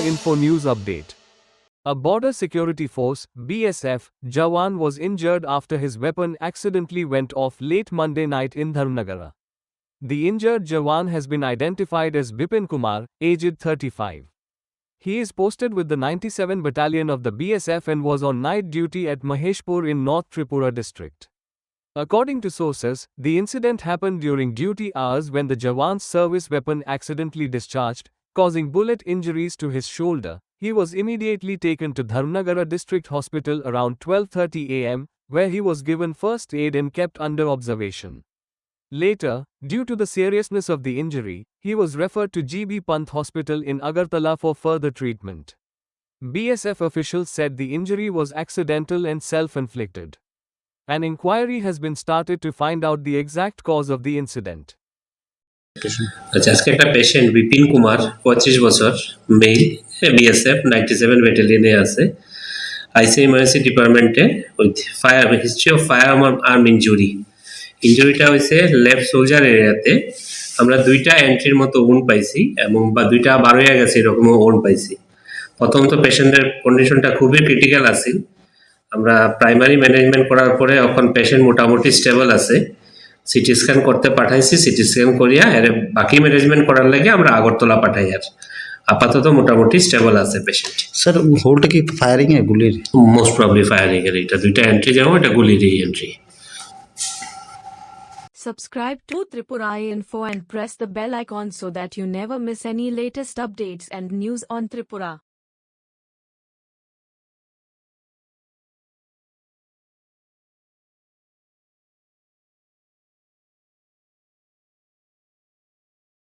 Info News Update. A border security force (BSF) Jawan was injured after his weapon accidentally went off late Monday night in Dharmnagara. The injured Jawan has been identified as Bipin Kumar, aged 35. He is posted with the 97 Battalion of the BSF and was on night duty at Maheshpur in North Tripura district. According to sources, the incident happened during duty hours when the Jawan's service weapon accidentally discharged, causing bullet injuries to his shoulder. He was immediately taken to Dharmnagara District Hospital around 12:30 am, where he was given first aid and kept under observation. Later, due to the seriousness of the injury, he was referred to GB Pant Hospital in Agartala for further treatment. BSF officials said the injury was accidental and self-inflicted. An inquiry has been started to find out the exact cause of the incident. আচ্ছা, আজকে একটা patient Bipin Kumar 25 বছর mail BSF 97 ব্যাটালিয়নে আছে IC emergency ডিপার্টমেন্টে with fire history of fire arm ইঞ্জুরিটা হয়েছে left soldier এরিয়াতে। আমরা দুইটা এন্ট্রির মতো উন্ড পাইছি এবং বা দুইটা বার হয়ে গেছে এরকম উন্ড পাইছি। প্রথমত পেশেন্টের কন্ডিশনটা খুবই ক্রিটিক্যাল আছে। আমরা প্রাইমারি ম্যানেজমেন্ট করার পরে এখন পেশেন্ট মোটামুটি স্টেবল আছে। সিটি স্ক্যান করতে পাঠাইছি, সিটি স্ক্যান করিয়া এর বাকি ম্যানেজমেন্ট করার লাগে আমরা আগরতলা পাঠাই। আর আপাতত মোটামুটি স্টেবল আছে পেশেন্ট। স্যার হোলটা কি ফায়ারিং এ গুলির? মোস্ট প্রবলি ফায়ারিং এর। এটা দুইটা এন্ট্রি যেমন এটা গুলিরই entry. Subscribe to Tripura Info and press the bell icon so that you never miss any latest updates and news on Tripura.